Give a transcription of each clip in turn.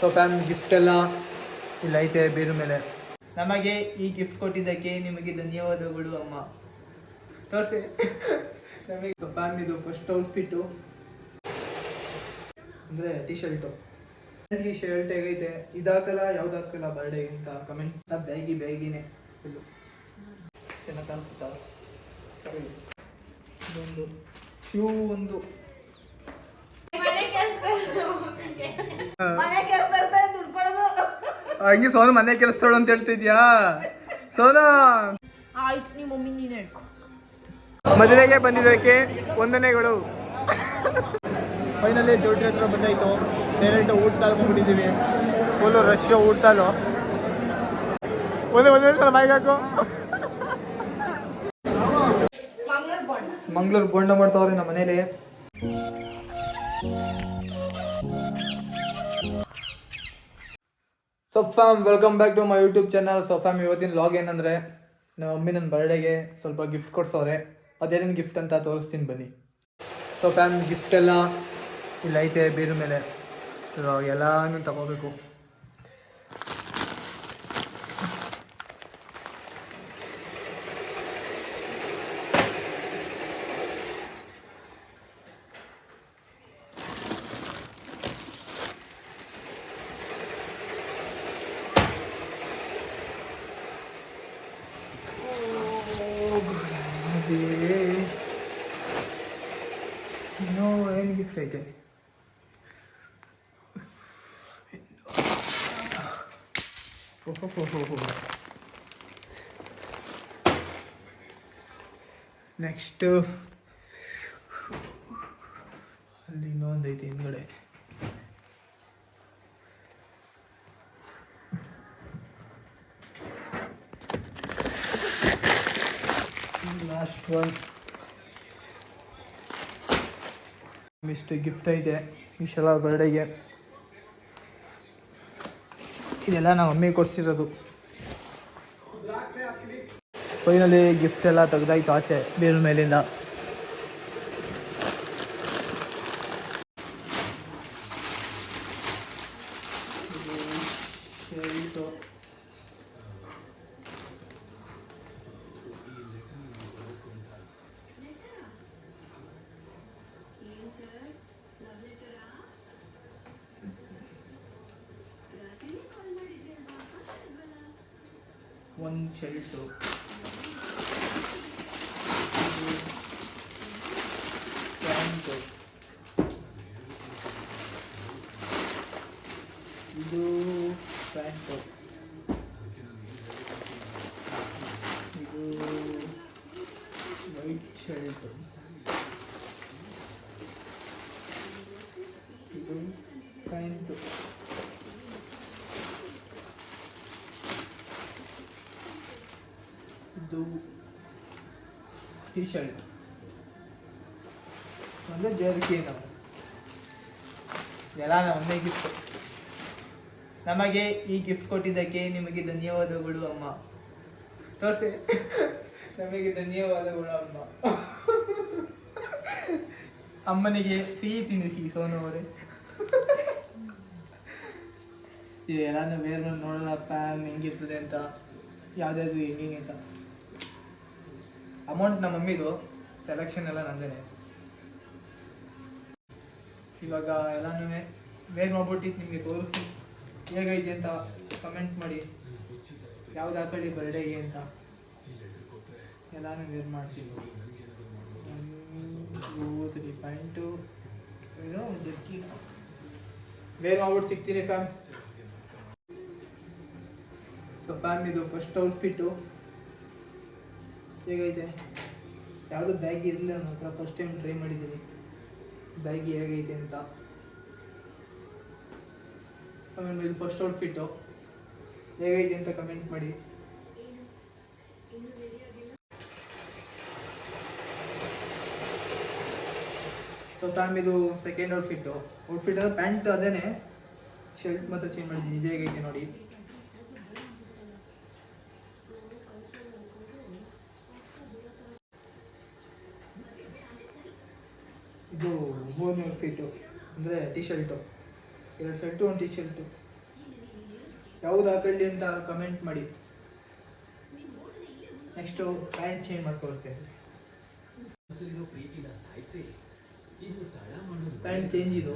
So family gift ಎಲ್ಲ ಇಲ್ಲ ಐತೆ ಬೇರೆ ಮೇಲೆ. ನಮಗೆ ಈ ಗಿಫ್ಟ್ ಕೊಟ್ಟಿದ್ದಕ್ಕೆ ನಿಮಗೆ ಧನ್ಯವಾದಗಳು ಅಮ್ಮ. ತೋರಿಸಿ ನಮಗೆ ಫ್ಯಾಮಿಲಿದು ಫಸ್ಟ್ ಔಟ್ಫಿಟ್ಟು ಅಂದರೆ ಟಿ ಶರ್ಟು. ಈ ಶರ್ಟ್ ಹೇಗೈತೆ, ಇದಾಕಲ್ಲ ಯಾವ್ದು ಹಾಕಲ್ಲ ಬರ್ಡೇ ಅಂತ ಕಮೆಂಟ್. ಬ್ಯಾಗಿನೇ ಫುಲ್ಲು ಚೆನ್ನಾಗಿ ಕಾಣಿಸುತ್ತಾ. ಒಂದು ಶೂ, ಒಂದು ಹಂಗೆ ಸೋನು ಮನೆ ಕೆಲಸದೋಳು ಅಂತ ಹೇಳ್ತಿದ್ಯಾ ಸೋನು? ಆಯ್ತು, ನಿಮ್ಮ ಮಮ್ಮಿ ನೀನು ಹೇಳ್ಕೊ. ಮದುವೆಗೆ ಬಂದಿದ್ದಕ್ಕೆ ವಂದನೆಗಳು. ಫೈನಲಿ ಚೌಟ್ರಿ ಹತ್ರ ಬಂದಾಯ್ತು. ಡೈರೆಕ್ಟ್ ಊಟ ತಾಳ್ಕೊಂಡ್ಬಿಟ್ಟಿದ್ದೀವಿ. ಫುಲ್ಲು ರಶ್ ಊಟ ತಾಲು. ಒಂದೇ ಸಲ ಬಾಯಿಗೆ ಹಾಕು. ಮಂಗ್ಳೂರು ಬೋಂಡ ಮಾಡ್ತಾವ್ರೆ ನಮ್ಮ ಮನೇಲಿ. So fam, welcome back to my YouTube channel. So fam, ಇವತ್ತಿನ ವ್ಲಾಗ್ ಏನಂದರೆ, ನಮ್ಮ ಮಮ್ಮಿ ನನ್ನ ಬರ್ಡೇಗೆ ಸ್ವಲ್ಪ ಗಿಫ್ಟ್ ಕೊಡ್ಸವ್ರೆ. ಅದೇನೇನು ಗಿಫ್ಟ್ ಅಂತ ತೋರಿಸ್ತೀನಿ ಬನ್ನಿ. ಸೊ ಫ್ಯಾಮ್, ಗಿಫ್ಟ್ ಎಲ್ಲ ಇಲ್ಲ ಐತೆ ಬೇರೆ ಮೇಲೆ. ಸೊ ಎಲ್ಲನೂ ತಗೋಬೇಕು. ಇನ್ನೂ ಏನು ಗಿಫ್ಟ್ ಐತೆ? ನೆಕ್ಸ್ಟು ಅಲ್ಲಿ ಇನ್ನೊಂದು ಐತೆ ಹಿಂದ್ಗಡೆ. Last one. ಇಷ್ಟು ಗಿಫ್ಟ್ ಐತೆ ಇಷ್ಟೆಲ್ಲ ಬರ್ಡೇಗೆ. ಇದೆಲ್ಲ ನಮ್ಮ ಮಮ್ಮಿ ಕೊಡ್ಸಿರೋದು. ಫೈನಲಿ ಗಿಫ್ಟ್ ಎಲ್ಲ ತೆಗ್ದಾಯ್ತು ಆಚೆ ಬೇರೆ ಮೇಲಿಂದ. ಒಂದು ಶರ್ಟು, ಪ್ಯಾಂಟು, ಇದು ಪ್ಯಾಂಟು, ಇದು ವೈಟ್ ಶರ್ಟು, ಇದು ಪ್ಯಾಂಟು, ಇದು ಟಿ ಶರ್ಟ್, ಒಂದು ಜರ್ಕಿ. ನಾವು ಎಲ್ಲ ಒಂದೇ ಗಿಫ್ಟ್. ನಮಗೆ ಈ ಗಿಫ್ಟ್ ಕೊಟ್ಟಿದ್ದಕ್ಕೆ ನಿಮಗೆ ಧನ್ಯವಾದಗಳು ಅಮ್ಮ. ತೋರಿಸಿ ನಮಗೆ ಧನ್ಯವಾದಗಳು ಅಮ್ಮ. ಅಮ್ಮನಿಗೆ ಸಿಹಿ ತಿನ್ನಿಸಿ ಸೋನು ಅವರೇ. ಎಲ್ಲಾನು ಬೇರೆ ನೋಡೋಣ ಫ್ಯಾನ್ ಹೆಂಗಿರ್ತದೆ ಅಂತ, ಯಾವುದಾದ್ರು ಹೆಂಗೆ ಅಂತ. ಅಮೌಂಟ್ ನಮ್ಮ ಮಮ್ಮಿದು, ಸೆಲೆಕ್ಷನ್ ಎಲ್ಲ ನಂದೇನೆ. ಇವಾಗ ಎಲ್ಲನೂ ವೇರ್ ಮಾಡ್ಬಿಟ್ಟು ನಿಮಗೆ ತೋರಿಸ್ತೀನಿ ಹೇಗೈತೆ ಅಂತ. ಕಮೆಂಟ್ ಮಾಡಿ ಯಾವ್ದು ಹಾಕೊಳ್ಳಿ ಬರ್ಡೇಗೆ ಅಂತ. ಎಲ್ಲನೂ ವೇರ್ ಮಾಡ್ತೀನಿ. 1 2 3 ಪಾಯಿಂಟು ಏನೋ ಜರ್ಕಿ ವೇರ್ ಮಾಡ್ಬಿಟ್ಟು ಸಿಗ್ತೀನಿ ಫ್ಯಾಮ್. ಸೊ ಫ್ಯಾಮ್, ಇದು ಫಸ್ಟ್ ಔಟ್ಫಿಟ್ಟು ಹೇಗೈತೆ. ಯಾವುದು ಬ್ಯಾಗ್ ಇರಲಿಲ್ಲ ನನ್ನ ಹತ್ರ, ಫಸ್ಟ್ ಟೈಮ್ ಟ್ರೈ ಮಾಡಿದ್ದೀನಿ ಬ್ಯಾಗ್ ಹೇಗೈತೆ ಅಂತ. ಆಮೇಲೆ ಇದು ಫಸ್ಟ್ ಔಟ್ಫಿಟ್ಟು ಹೇಗೈತೆ ಅಂತ ಕಮೆಂಟ್ ಮಾಡಿ. ಸೊ ಫ್ಯಾಮ್, ಇದು ಸೆಕೆಂಡ್ ಔಟ್ಫಿಟ್ ಅಂದ್ರೆ ಪ್ಯಾಂಟ್ ಅದೇನೆ, ಶರ್ಟ್ ಮಾತ್ರ ಚೇಂಜ್ ಮಾಡಿದ್ದೀನಿ. ಇದು ಹೇಗೈತೆ ನೋಡಿ. ಇದು ಓನ್ ಔಟ್ಫಿಟ್ಟು ಅಂದರೆ T-shirt, 2 shirt 1 T-shirt. ಯಾವ್ದು ಹಾಕೊಳ್ಳಿ ಅಂತ ಕಮೆಂಟ್ ಮಾಡಿ. ನೆಕ್ಸ್ಟು ಪ್ಯಾಂಟ್ ಚೇಂಜ್ ಮಾಡ್ಕೊಳ್ತೇನೆ. ಪ್ಯಾಂಟ್ ಚೇಂಜ್ ಇದು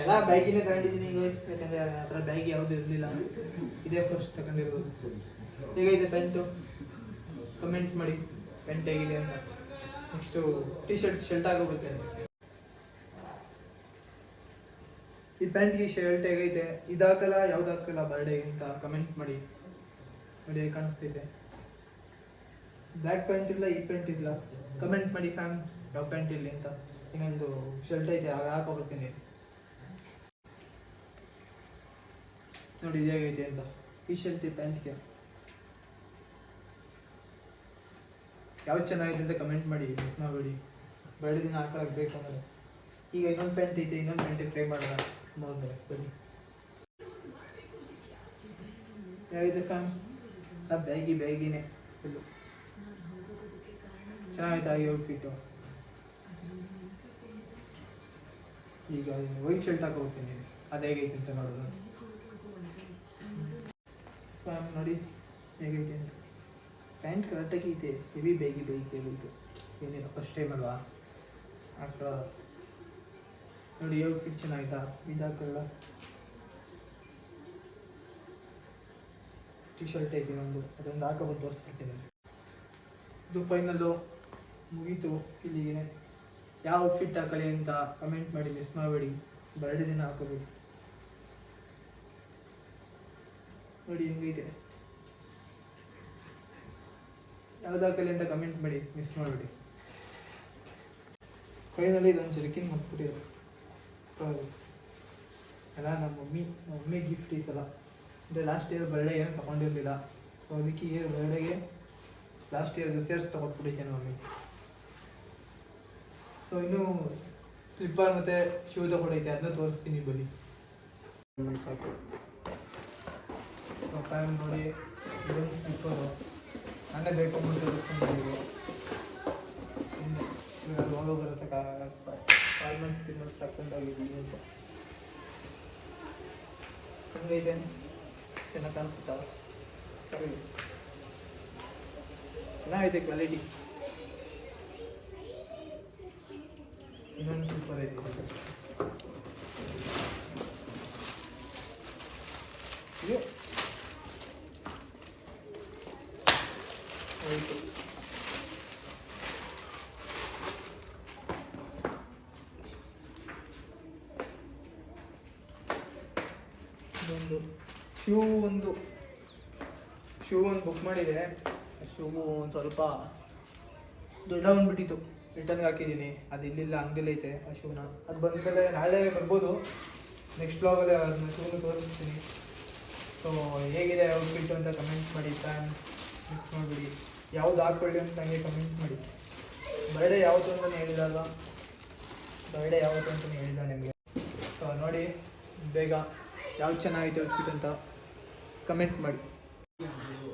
ಎಲ್ಲ ಬ್ಯಾಗಿನೇ ತಗೊಂಡಿದ್ದೀನಿ ಈಗ, ಯಾಕಂದರೆ ಆ ಥರ ಬ್ಯಾಗ್ ಯಾವುದು ಇರಲಿಲ್ಲ, ಇದೇ ಫಸ್ಟ್ ತಗೊಂಡಿರೋದು. ಹೇಗಿದೆ ಪ್ಯಾಂಟು ಕಮೆಂಟ್ ಮಾಡಿ, ಪ್ಯಾಂಟ್ ಹೇಗಿದೆ ಅಂತ. ನೆಕ್ಸ್ಟು ಶರ್ಟ್ ಆಗೋಗುತ್ತೆ. ಈ ಪ್ಯಾಂಟ್ಗೆ ಶರ್ಟ್ ಹೇಗೈತೆ, ಇದು ಹಾಕಲ್ಲ ಯಾವ್ದು ಹಾಕಲ್ಲ ಬರ್ಡೇಗೆ ಅಂತ ಕಮೆಂಟ್ ಮಾಡಿ. ನೋಡಿ ಹೇಗೆ ಕಾಣಿಸ್ತೈತೆ. ಬ್ಲ್ಯಾಕ್ ಪ್ಯಾಂಟ್ ಇಲ್ಲ, ಈ ಪ್ಯಾಂಟ್ ಇಲ್ಲ, ಕಮೆಂಟ್ ಮಾಡಿ ಫ್ಯಾಮ್ ಯಾವ ಪ್ಯಾಂಟ್ ಇರಲಿ ಅಂತ. ಇನ್ನೊಂದು ಶರ್ಟ್ ಐತೆ ಹಾಕೋಬಿಡ್ತೀನಿ ನೋಡಿ ಇದು ಹೇಗೈತೆ ಅಂತ. ಈ ಶರ್ಟ್ ಈ ಪ್ಯಾಂಟ್ಗೆ ಯಾವ್ದು ಚೆನ್ನಾಗಿದೆ ಅಂತ ಕಮೆಂಟ್ ಮಾಡಿ, ಮಿಸ್ ಮಾಡಬೇಡಿ. ಬರ್ಡೇ ದಿನ ಹಾಕೊಳಕ್ಕೆ ಬೇಕು ಅಂದರೆ. ಈಗ ಇನ್ನೊಂದು ಪ್ಯಾಂಟ್ ಐತೆ, ಇನ್ನೊಂದು ಪ್ಯಾಂಟಿಗೆ ಟ್ರೈ ಮಾಡೋಣ ನೋಡಿದ್ರೆ ಬನ್ನಿ. ಯಾವಿದೆ ಫ್ಯಾಮ್ ಬ್ಯಾಗಿನೇ ಫುಲ್ಲು ಚೆನ್ನಾಗೈತೆ ಆಗಿ ಔಟ್ಫಿಟ್ಟು. ಈಗ ವೈಟ್ ಶರ್ಟ್ ಹಾಕೋಗ್ತೀನಿ, ಅದು ಹೇಗೈತೆ ಅಂತ ನೋಡೋದು. ಫ್ಯಾಮ್ ನೋಡಿ ಹೇಗೈತೆ ಅಂತ. ಪ್ಯಾಂಟ್ ಕರೆಕ್ಟಾಗಿ ಐತೆ, ಹೆವಿ ಬೇಗಿ ಬೇಕು. ಏನಿಲ್ಲ ಫಸ್ಟ್ ಟೈಮ್ ಅಲ್ವಾ ಹಾಕೊಳ್ಳೋ. ನೋಡಿ ಔಟ್ಫಿಟ್ ಚೆನ್ನಾಗಿತ್ತಾ, ಇದು ಹಾಕೊಳ್ಳ. ಟಿ ಶರ್ಟ್ ಐತಿ ಒಂದು, ಅದೊಂದು ಹಾಕೋಬೋದು ತೋರಿಸ್ಬಿಡ್ತೀನಿ. ಇದು ಫೈನಲ್ಲು ಮುಗೀತು ಇಲ್ಲಿಗೆ. ಯಾವ ಔಟ್ಫಿಟ್ ಹಾಕೊಳ್ಳಿ ಅಂತ ಕಮೆಂಟ್ ಮಾಡಿ, ಮಿಸ್ ಮಾಡಬೇಡಿ. ಬರ್ಡೇ ದಿನ ಹಾಕೋಬೇಕು. ನೋಡಿ ಹೆಂಗೈತೆ, ಯಾವ್ದು ಹಾಕಲಿ ಅಂತ ಕಮೆಂಟ್ ಮಾಡಿ, ಮಿಸ್ ಮಾಡಬೇಡಿ. ಫೈನಲಿ ಇದೊಂದು ಜರ್ಕಿನ್ ಮಾಡ್ಬಿಟ್ಟಿರೋದು ಎಲ್ಲ ನಮ್ಮ ಮಮ್ಮಿ ಗಿಫ್ಟ್ ಈ ಸಲ. ಅಂದರೆ ಲಾಸ್ಟ್ ಇಯರ್ ಬರ್ಡೇ ಏನೂ ತೊಗೊಂಡಿರಲಿಲ್ಲ, ಸೊ ಅದಕ್ಕೆ ಇಯರ್ ಬರ್ಡೇಗೆ ಲಾಸ್ಟ್ ಇಯರ್ದು ಸೇರ್ಸ್ ತೊಗೊಟ್ಬಿಟ್ಟಿದ್ದೇನೆ ಮಮ್ಮಿ. ಸೊ ಇನ್ನೂ ಸ್ಲಿಪ್ಪರ್ ಮತ್ತು ಶೂ ತೊಗೊಂಡೈತೆ, ಅದನ್ನ ತೋರಿಸ್ತೀನಿ ಬನ್ನಿ. ಸಾಕು ಫ್ಯಾನ್ ನೋಡಿ, ಇದೊಂದು ಸ್ಲಿಪ್ಪರು ನಾನೇ ಬೇಕು ಮುಂದೆ ಲೋಗೋ ಬರುತ್ತೆ 5 ಮಂತ್ಸ್ ತಗೊಂಡೋಗಿದ್ದೀನಿ ಅಂತ. ಹಂಗೈತೆ, ಚೆನ್ನಾಗಿ ಕಾಣಿಸುತ್ತಾ? ಚೆನ್ನಾಗೈತೆ ಕ್ವಾಲಿಟಿ. ಇನ್ನೊಂದು ಸೂಪರ್ ಐತೆ ಇದು. ಆಯಿತು, ಒಂದು ಶೂ ಒಂದು ಬುಕ್ ಮಾಡಿದೆ. ಶೂ ಒಂದು ಸ್ವಲ್ಪ ದೊಡ್ಡ ಬಂದ್ಬಿಟ್ಟಿತ್ತು, ರಿಟರ್ನ್ಗೆ ಹಾಕಿದ್ದೀನಿ. ಅದು ಇಲ್ಲಿಲ್ಲ, ಅಂಗಡಿಲಿ ಐತೆ ಆ ಶೂನ. ಅದು ಬಂದಮೇಲೆ ನಾಳೆ ಬರ್ಬೋದು, ನೆಕ್ಸ್ಟ್ ಬ್ಲಾಗಲ್ಲಿ ಅದನ್ನ ಶೂನ ತೋರಿಸ್ತೀನಿ. ಸೊ ಹೇಗಿದೆ ಔಟ್ಫಿಟ್ ಅಂತ ಕಮೆಂಟ್ ಮಾಡಿ ಫ್ಯಾನ್, ಮಿಸ್ ಮಾಡಿಬಿಡಿ. ಯಾವ್ದು ಹಾಕ್ಕೊಳ್ಳಿ ಅಂತ ನನಗೆ ಕಮೆಂಟ್ ಮಾಡಿ. ಬರ್ಡೇ ಯಾವತ್ತು ಅಂತಲೇ ಹೇಳಿದಾಗ, ಬರ್ಡೇ ಯಾವತ್ತು ಅಂತಲೇ ಹೇಳಿದ ನಿಮಗೆ. ಸೊ ನೋಡಿ ಬೇಗ ಯಾವ್ದು ಚೆನ್ನಾಗಿದೆ ಔಟ್ಫಿಟ್ ಅಂತ ಕಮೆಂಟ್ ಮಾಡಿ.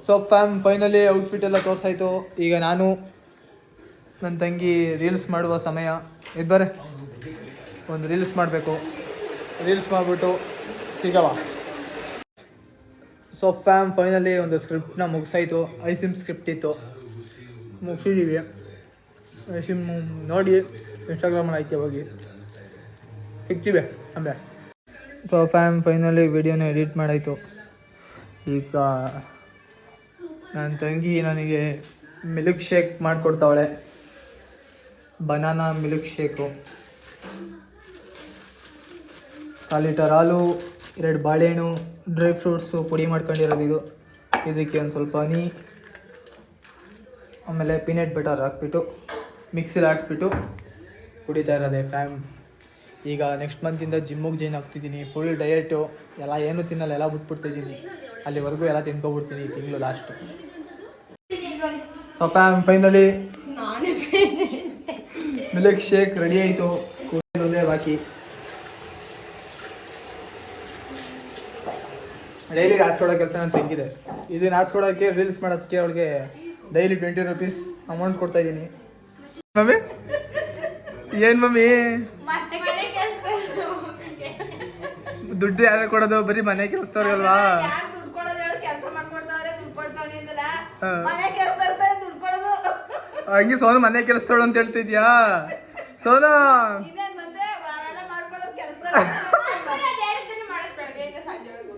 ಸೊ ಫ್ಯಾಮ್ ಫೈನಲಿ ಔಟ್ಫಿಟ್ ಎಲ್ಲ ತೋರಿಸಾಯ್ತು. ಈಗ ನಾನು ನನ್ನ ತಂಗಿ ರೀಲ್ಸ್ ಮಾಡುವ ಸಮಯ. ಇದು ಬರೇ ಒಂದು ರೀಲ್ಸ್ ಮಾಡಬೇಕು, ರೀಲ್ಸ್ ಮಾಡಿಬಿಟ್ಟು ಸಿಗವ. ಸೊ ಫ್ಯಾಮ್ ಫೈನಲಿ ಒಂದು ಸ್ಕ್ರಿಪ್ಟ್ನ ಮುಗಿಸಾಯ್ತು. ಐಸಿಮ್ ಸ್ಕ್ರಿಪ್ಟ್ ಇತ್ತು, ಮುಗಿಸಿದ್ದೀವಿ. ಐಸಿಮ್ ನೋಡಿ ಇನ್ಸ್ಟಾಗ್ರಾಮಲ್ಲಿ ಐತೆ, ಹೋಗಿ ಸಿಗ್ತೀವಿ ಆಮೇಲೆ. ಸೊ ಫ್ಯಾಮ್ ಫೈನಲಿ ವಿಡಿಯೋನ ಎಡಿಟ್ ಮಾಡಾಯಿತು. ಈಗ ನನ್ನ ತಂಗಿ ನನಗೆ ಮಿಲ್ಕ್ ಶೇಕ್ ಮಾಡಿಕೊಡ್ತಾವಳೆ, ಬನಾನಾ ಮಿಲ್ಕ್ ಶೇಕು. 1 ಲೀಟರ್ ಹಾಲು, 2 ಬಾಳೆಹಣ್ಣು, ಡ್ರೈ ಫ್ರೂಟ್ಸು ಪುಡಿ ಮಾಡ್ಕೊಂಡಿರೋದು ಇದು. ಇದಕ್ಕೆ ಒಂದು ಸ್ವಲ್ಪ ಹನಿ, ಆಮೇಲೆ ಪೀನಟ್ ಬಟರ್ ಹಾಕ್ಬಿಟ್ಟು ಮಿಕ್ಸಿಲಿ ಆಡಿಸ್ಬಿಟ್ಟು ಕುಡಿತಾ ಇರೋದೆ ಫ್ಯಾಮ್. ಈಗ ನೆಕ್ಸ್ಟ್ ಮಂತಿಂದ ಜಿಮ್ಮಿಗೆ ಜಾಯ್ನ್ ಆಗ್ತಿದ್ದೀನಿ. ಫುಲ್ ಡಯಟು, ಎಲ್ಲ ಏನೂ ತಿನ್ನಲ್ಲ, ಎಲ್ಲ ಬಿಟ್ಬಿಡ್ತಿದ್ದೀನಿ. ಅಲ್ಲಿವರೆಗೂ ಎಲ್ಲ ತಿನ್ಕೊಬಿಡ್ತೀನಿ ಈ ತಿಂಗಳು last. Fam finally milk shake ready ಆಯಿತು. ಕುಡಿಯೋದೇ ಬಾಕಿ. ಡೈಲಿ ಆಡ್ಸ್ಕೊಡೋ ಕೆಲಸ ನಾನು ತೆಗಿದೆ. ಇದನ್ನು ಆಡ್ಸ್ಕೊಡೋಕ್ಕೆ, ರೀಲ್ಸ್ ಮಾಡೋದಕ್ಕೆ ಅವಳಿಗೆ ಡೈಲಿ 20 ರೂಪೀಸ್ ಅಮೌಂಟ್ ಕೊಡ್ತಾಯಿದ್ದೀನಿ. ಮಮ್ಮಿ ಏನು ಮಮ್ಮಿ ದುಡ್ಡು ಯಾರು ಕೊಡೋದು ಬರೀ ಮನೆ ಕೆಲಸದವ್ರಿಗಲ್ವಾ? ಯಾರ್ ದುಡ್ಡು ಕೊಡೋದು ಹೇಳು? ಕೆಲ್ಸ ಮಾಡ್ಕೊಡ್ತಾವ್ರೆ, ದುಡ್ಡು ಕೊಡ್ತಾವ್ನೆ ಅಂದಲ್ಲ. ಹಾ. ಮನೆ ಕೆಲ್ಸ ಇರ್ತಾರೆ, ದುಡ್ಡು ಕೊಡೋದು. ಹಂಗೆ ಸೋನು ಮನೆ ಕೆಲಸದವಳು ಅಂತ ಹೇಳ್ತಿದ್ಯಾ ಸೋನು? ಇನ್ನೇನ್ ಮತ್ತೆ ಅವೆಲ್ಲ ಮಾಡ್ಕೊಡೋದು ಕೆಲ್ಸ. ಅದ್ ಹೇಳ್ತೀನಿ, ಮಾಡಕ್ ಬೆಳಗ್ಗೆಯಿಂದ ಸಂಜೆವರೆಗೂ.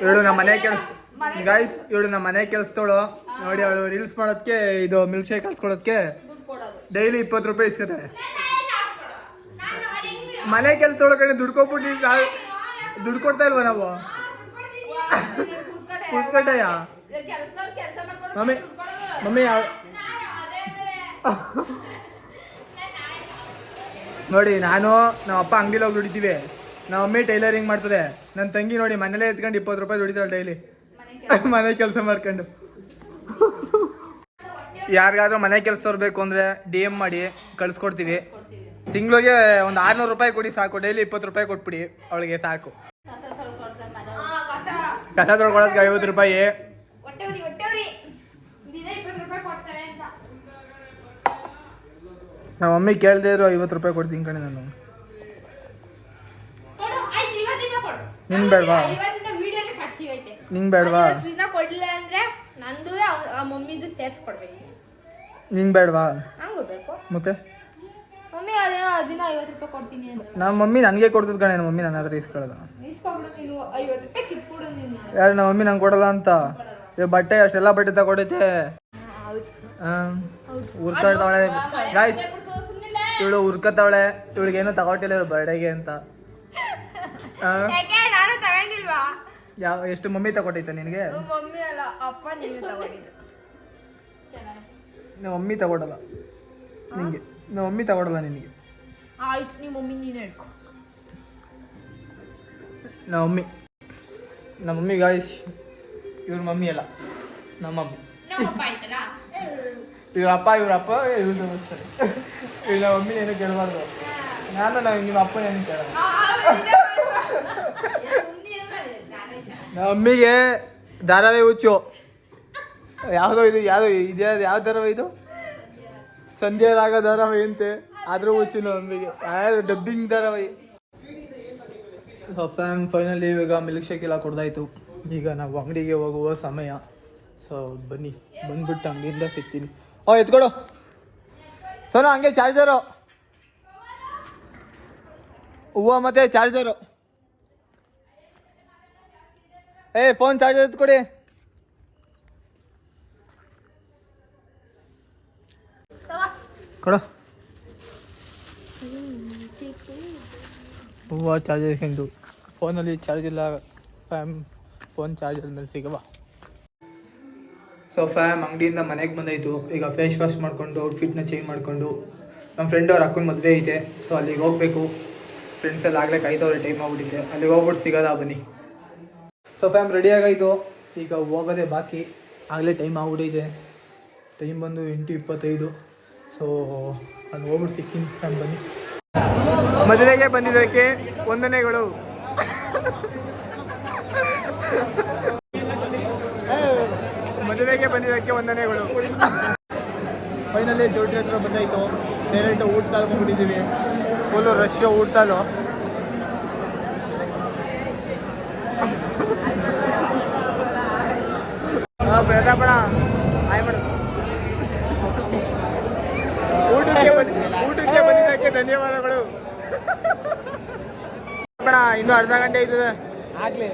ಇವಳು ನಮ್ಮ ಮನೆ ಕೆಲಸ ಗಾಯ್ಸ್, ಇವಳು ನಮ್ಮ ಮನೆ ಕೆಲಸದವಳು ನೋಡಿ. ಅವಳು ರೀಲ್ಸ್ ಮಾಡೋದಕ್ಕೆ ಇದು ಮಿಲ್ಕ್ ಶೇಕ್ ಕಳ್ಸ್ಕೊಡೋದಕ್ಕೆ ದುಡ್ಡು ಕೊಡೋದು. ಡೈಲಿ 20 ರೂಪಾಯಿ ಇಸ್ಕೊತಾಳೆ. ಮನೆ ಕೆಲಸದವಳ ಕಡೆ ದುಡ್ಡು ಕೊಟ್ಬಿಟ್ಟು ದುಡ್ಡು ಕೊಡ್ತಾ ಇಲ್ವಾ ನಾವು? ಕೂಸ್ಕಟ್ಟಯ್ಯ ಕೆಲ್ಸದವ್ರು ಕೆಲ್ಸ ಮಾಡ್ಕೊಡೋದು, ಮಮ್ಮಿ ದುಡ್ಡು ಕೊಡೋದು. ಮಮ್ಮಿ ನೋಡಿ, ನಾನು ನಮ್ಮ ಅಪ್ಪ ಅಂಗಡಿಲಿ ಹೋಗಿ ದುಡಿತೀವಿ, ನಮ್ಮ ಮಮ್ಮಿ ಟೈಲರಿಂಗ್ ಮಾಡ್ತದೆ, ನನ್ನ ತಂಗಿ ನೋಡಿ ಮನೇಲೇ ಎತ್ಕೊಂಡು 20 ರೂಪಾಯಿ ದುಡಿತಾಳೆ ಡೈಲಿ ಮನೆ ಕೆಲಸ ಮಾಡ್ಕೊಂಡು. ಯಾರಿಗಾದ್ರೂ ಮನೆ ಕೆಲಸದವ್ರು ಬೇಕು ಅಂದರೆ DM ಮಾಡಿ ಕಳ್ಸ್ಕೊಡ್ತೀವಿ. ತಿಂಗಳಿಗೆ ಒಂದು 600 ರೂಪಾಯಿ ಕೊಡಿ ಸಾಕು, ಡೈಲಿ 20 ರೂಪಾಯಿ ಕೊಟ್ಬಿಡಿ ಅವಳಿಗೆ ಸಾಕು. ಕಸ ತೊಳ್ಕೊಡ್ತಾರೆ ಮನೆ. ಕಸ ಕಸ ತೊಳ್ಕೊಳೋದಕ್ಕೆ 50 ರೂಪಾಯಿ. ಹೊಟ್ಟೆ ಉರಿ ದಿನ 20 ರೂಪಾಯಿ ಕೊಡ್ತಾರೆ ಅಂತ. ನಮ್ಮ ಮಮ್ಮಿ ಕೇಳದೆ ಇರೋ 50 ರೂಪಾಯಿ ಕೊಡ್ತೀನಿ ಕಣೆ ನಾನು. ಕೊಡು, ಆಯ್ತು ಇವತ್ತಿನ ಕೊಡು. ನಿಂಗೆ ಬೇಡವಾ? ಇವತ್ತಿನ ವಿಡಿಯೋಲಿ ಕಟ್ಸಿಗೈತೆ. ನಿಂಗೆ ಬೇಡವಾ? ಇವತ್ತಿನ ಕೊಡ್ಲಿಲ್ಲ ಅಂದ್ರೆ ನಂದು ಆ ಮಮ್ಮಿದು ಸೇರ್ಸ್ಕೊಡ್ಬೇಕು. ನಿಂಗೆ ಬೇಡವಾ? ಹಂಗೂ ಬೇಕು. ಮತ್ತೆ ಮಮ್ಮಿ ಅದೇನೋ ದಿನ 50 ರೂಪಾಯಿ ಕೊಡ್ತೀನಿ ಅಂತ. ನಮ್ಮ ಮಮ್ಮಿ ನನಗೆ ಕೊಡ್ತದ ಕಣೆ, ನಮ್ಮ ಮಮ್ಮಿ ನನ್ನ ಹತ್ರ ಇಸ್ಕೊಳ್ಳೋದು. ಇಸ್ಕೊಬಿಡು ನೀನು, 50 ರೂಪಾಯಿ ಕಿತ್ಬಿಡು ನೀನು. ಯಾರು ನಮ್ಮ ಮಮ್ಮಿ ನಂಗೆ ಕೊಡಲ್ಲ ಅಂತ? ಬಟ್ಟೆ ಅಷ್ಟೆಲ್ಲ ಬಟ್ಟೆ ತಗೊಡೈತೆ. ಹೌದು. ಉರ್ಕೊಳ್ತಾವಳೆ ಗಾಯ್ಸ್, ಸುಮ್ಮನಿಲ್ಲ. ಇವಳು ಉರ್ಕೊತಾವಳೆ. ಇವಳಿಗೇನು ತಗೊಟ್ಟಿಲ್ಲ ಇವ್ಳು ಬರ್ಡೇಗೆ ಅಂತ. ಯಾಕೆ ನಾನು ತಗೊಂಡಿಲ್ವಾ? ಎಷ್ಟು ಮಮ್ಮಿ ತಗೊಟ್ಟೈತೆ ನಿನಗೆ? ಮಮ್ಮಿ ಅಲ್ಲ, ಅಪ್ಪ ನೀನು ತಗೊಂಡಿದ್ದು. ನಮ್ಮ ಮಮ್ಮಿ ತಗೊಡಲ್ಲ ನಿನಗೆ, ನಮ್ಮ ಮಮ್ಮಿ ತಗೊಡಲ್ಲ ನಿನಗೆ. ಆಯ್ತು, ನಿಮ್ಮ ಮಮ್ಮಿ ನೀನು ಹೇಳ್ಕೊ. ನಮ್ಮ ಮಮ್ಮಿ ಗಾಯ್ಸ್, ಇವ್ರ ಮಮ್ಮಿ ಅಲ್ಲ, ನಮ್ಮ ಮಮ್ಮಿ. ನಮ್ಮಪ್ಪ ಆಯ್ತಲ್ಲ. ಇವ್ರ ಅಪ್ಪ ಇವ್ರದ್ದು ಸರಿ. ಇವ್ರ ನಮ್ಮ ಮಮ್ಮಿ ಏನು ಕೇಳಬಾರ್ದು. ನಿಮ್ಮ ಅಪ್ಪ ಏನು ಕೇಳಲ್ಲ. ನಮ್ಮ ಮಮ್ಮಿಗೆ ಧಾರಾವಾಹಿ ಹುಚ್ಚು. ಯಾವುದೋ ಯಾವ ಧಾರಾವಾಹಿ ಇದು? ಸಂಧ್ಯಾ ರಾಗ ಧಾರಾವಾಹಿ ಅಂತೆ, ಆದ್ರೂ ಹುಚ್ಚು ನಮ್ಮ ಮಮ್ಮಿಗೆ. ಡಬ್ಬಿಂಗ್ ಧಾರಾವಾಹಿ. ಫೈನಲಿ ಇವಾಗ ಮಿಲ್ಕ್ ಶೇಕ್ ಎಲ್ಲ ಕೊಡ್ದಾಯ್ತು. ಈಗ ನಾವು ಅಂಗಡಿಗೆ ಹೋಗುವ ಸಮಯ. ಸೊ ಬನ್ನಿ, ಬಂದ್ಬಿಟ್ಟು ಅಂಗಡಿಯಿಂದ ಸಿಗ್ತೀನಿ. ಎತ್ಕೊಡು ಸೋನು, ಹಂಗೆ ಚಾರ್ಜರು, ಹೂವು ಮತ್ತೆ ಚಾರ್ಜರು. Phone charger ಎತ್ಕೊಡಿ. ಕೊಡು ಹೂವು ಚಾರ್ಜರ್ ಇಸ್ಕೊಂಡು. ಫೋನಲ್ಲಿ ಚಾರ್ಜ್ ಇಲ್ಲ ಫೋನ್ ಚಾರ್ಜರ್ ಮೇಲೆ ಸಿಗವಾ. ಸೊ ಅಂಗಡಿಯಿಂದ ಮನೆಗೆ ಬಂದಾಯಿತು. ಈಗ ಫೇಸ್ ವಾಶ್ ಮಾಡಿಕೊಂಡು ಔಟ್ಫಿಟ್ನ ಚೇಂಜ್ ಮಾಡಿಕೊಂಡು, ನಮ್ಮ ಫ್ರೆಂಡ್ ಅವ್ರ ಅಕ್ಕನ ಮದುವೆ ಐತೆ, ಸೊ ಅಲ್ಲಿಗೆ ಹೋಗಬೇಕು. ಫ್ರೆಂಡ್ಸ್ ಎಲ್ಲ ಆಗಲೇ ಕಾಯ್ತವ್ರೆ, ಟೈಮ್ ಆಗ್ಬಿಟ್ಟಿದೆ. ಅಲ್ಲಿಗೆ ಹೋಗ್ಬಿಟ್ಟು ಸಿಗೋದಾ ಬನ್ನಿ. ಸೊ ರೆಡಿ ಆಗಾಯಿತು, ಈಗ ಹೋಗೋದೇ ಬಾಕಿ. ಆಗಲೇ ಟೈಮ್ ಆಗ್ಬಿಟ್ಟಿದೆ. ಟೈಮ್ ಬಂದು 8:25. ಸೊ ಅಲ್ಲಿ ಹೋಗ್ಬಿಟ್ಟು ಸಿಗ್ತೀನಿ. ಬನ್ನಿ. ಮದುವೆಗೆ ಬಂದಿದ್ದಕ್ಕೆ ವಂದನೆಗಳು. ಮದುವೆಗೆ ಬಂದಿದ್ದಕ್ಕೆ ವಂದನೆಗಳು. ಫೈನಲಿ ಚೌಟ್ರಿ ಹತ್ರ ಬಂದಾಯಿತು. ಡೈರೆಕ್ಟ್ ಊಟ ತಾಳ್ಕೊಂಡ್ಬಿಟ್ಟಿದ್ದೀವಿ. ಫುಲ್ಲು ರಶ್ ಊಟ ತಾಲು. ಪ್ರತಾಪಣ ಆಯ್ ಮಾಡು. ಊಟಕ್ಕೆ ಬಂದಿದ್ದಕ್ಕೆ ಧನ್ಯವಾದಗಳು. ಇನ್ನೂ ಅರ್ಧ ಗಂಟೆ ಆಯ್ತದೆ ಆಗ್ಲಿ.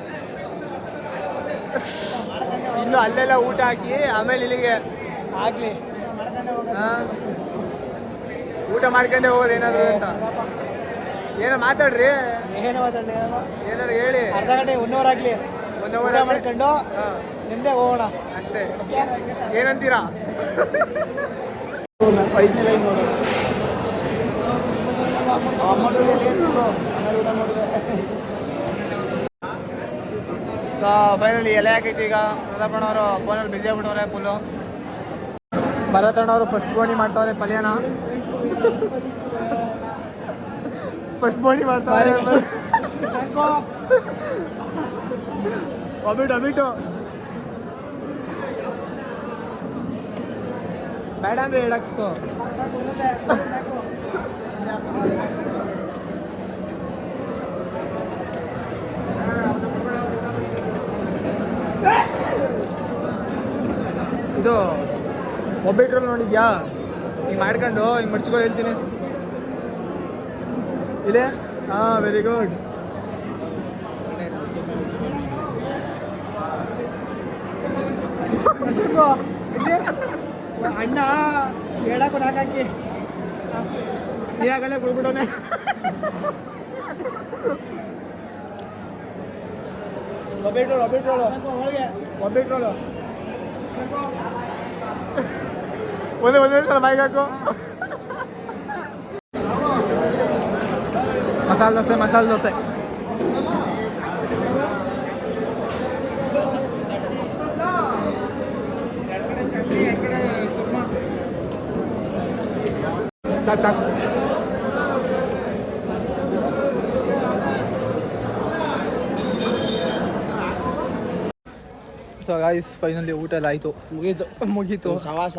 ಇನ್ನು ಅಲ್ಲೆಲ್ಲ ಊಟ ಹಾಕಿ ಆಮೇಲೆ ಇಲ್ಲಿಗೆ ಆಗ್ಲಿ. ಊಟ ಮಾಡ್ಕೊಂಡೆ ಹೋಗೋದು ಏನಾದ್ರು ಅಂತ. ಏನೋ ಮಾತಾಡ್ರಿ. ಏನಾದ್ರು ಹೇಳಿ. ಅರ್ಧ ಗಂಟೆ 1 ಅವರ್ ಆಗ್ಲಿ, 1 ಅವರ್ ಮಾಡ್ಕೊಂಡು ನಿಮ್ದೇ ಹೋಗೋಣ ಅಷ್ಟೇ. ಏನಂತೀರಾ? 5ನೇ ಲೈನ್ ನೋಡೋದು. ಫೈನಲಿ ಎಲೆ ಹಾಕೈತಿ. ಈಗ ಪ್ರತಾಪಣ್ಣವರು ಫೋನಲ್ಲಿ ಬಿಸಿ ಆಗ್ಬಿಟ್ಟವ್ರೆ ಫುಲ್ಲು. ಭರತಣ್ಣವರು ಫಸ್ಟ್ ಬೋಣಿ ಮಾಡ್ತಾವ್ರೆ ಪಲ್ಯನ. ಫಸ್ಟ್ ಬೋಣಿ ಮಾಡ್ತಾವ್ರೆ. ಅಮಿಟು ಬೇಡ ಅಂದ್ರೆ ಹೇಳಕ್ಸ್ಕೋ. ಒಬ್ಬಿಟ್ರಲ್ಲಿ ನೋಡಿದ್ಯಾ ಹಿಂಗೆ ಮಾಡ್ಕೊಂಡು ಹಿಂಗೆ ಮಡ್ಚ್ಕೊ ಹೇಳ್ತೀನಿ ಇಲ್ಲೇ ಹಾಂ ವೆರಿ ಗುಡ್ ಇಲ್ಲಿ ಅಣ್ಣ ಹೇಳಕ್ಕೆ ಹಾಕಿ ನೀರಾಗಲ್ಲೇ ಕೊಡ್ಬಿಡೋನೆ ಹೋಳಿಗೆ ಒಬ್ಬಿಟ್ರೋಳು ಒಂದೇ ಸಲ ಬಾಯಿಗೆ ಹಾಕು ಮಸಾಲೆ ದೋಸೆ ಸಾಕು ಸೊ ಗಾಯ್ಸ್ ಫೈನಲಿ ಊಟ ಎಲ್ಲ ಆಯಿತು ಮುಗೀತು ಸವಾಸ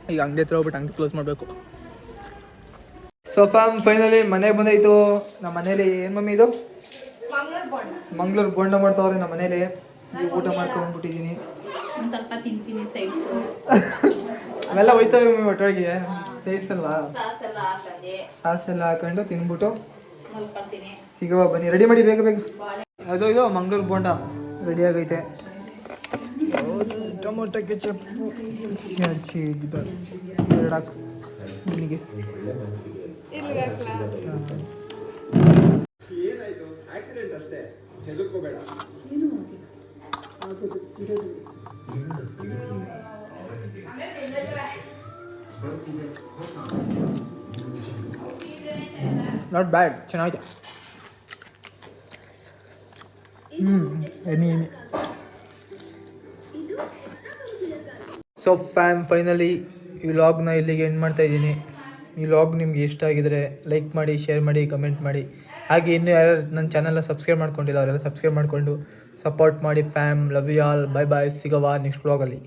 ಈಗ ಅಂಗಡಿ ಹತ್ರ ಹೋಗ್ಬಿಟ್ಟು ಅಂಗಡಿ ಕ್ಲೋಸ್ ಮಾಡಬೇಕು ಸೊ ಫೈನಲಿ ಮನೆಗೆ ಬಂದಾಯಿತು ನಮ್ಮ ಮನೇಲಿ ಏನು ಮಮ್ಮಿ ಇದು ಮಂಗ್ಳೂರು ಬೋಂಡ ಮಾಡ್ತಾವ್ರೆ ನಮ್ಮ ಮನೇಲಿ ಊಟ ಮಾಡ್ಕೊಂಡ್ಬಿಟ್ಟಿದ್ದೀನಿ ಒಂದ್ ಸ್ವಲ್ಪ ತಿಂತೀನಿ ಸೈಡ್ಸು ಅವೆಲ್ಲ ಹೋಯ್ತವೆ ಮಮ್ಮಿ ಒಟ್ಟೊಳಗೆ ಸೈಡ್ಸ್ ಅಲ್ವಾ ಸಾಸ್ ಎಲ್ಲ ಹಾಕದೆ ಸಾಸ್ ಎಲ್ಲ ಹಾಕೊಂಡು ತಿನ್ಬಿಟ್ಟು ಮಲ್ಕೊಳ್ತೀನಿ ಸಿಗವ ಬನ್ನಿ ರೆಡಿ ಮಾಡಿ ಬೇಗ ಅದು ಇದು ಮಂಗ್ಳೂರು ಬೋಂಡ ರೆಡಿ ಆಗೈತೆ ಟೊಮೊಟೊ ಕೆಚಪ್ಪು ಹಚ್ಚಿ ಎರಡು ಹಾಕು ನಿನಗೆ ನಾಟ್ ಬ್ಯಾಡ್ ಚೆನ್ನಾಗಿದೆ ಎಣ್ಣೆ ಸೊ ಫೈನಲಿ ಈ ವ್ಲಾಗ್ನ ಇಲ್ಲಿಗೆ ಎಂಡ್ ಮಾಡ್ತಾ ಇದ್ದೀನಿ ಈ ವ್ಲಾಗ್ ನಿಮ್ಗೆ ಇಷ್ಟ ಆಗಿದ್ರೆ ಲೈಕ್ ಮಾಡಿ ಶೇರ್ ಮಾಡಿ ಕಮೆಂಟ್ ಮಾಡಿ ಹಾಗೆ ಇನ್ನೂ ಯಾರು ನನ್ನ ಚಾನಲ್ನ ಸಬ್ಸ್ಕ್ರೈಬ್ ಮಾಡ್ಕೊಂಡಿಲ್ಲ ಅವರೆಲ್ಲ ಸಬ್ಸ್ಕ್ರೈಬ್ ಮಾಡಿಕೊಂಡು ಸಪೋರ್ಟ್ ಮಾಡಿ love you all bye bye ಸಿಗವಾ ನೆಕ್ಸ್ಟ್ ವ್ಲಾಗಲ್ಲಿ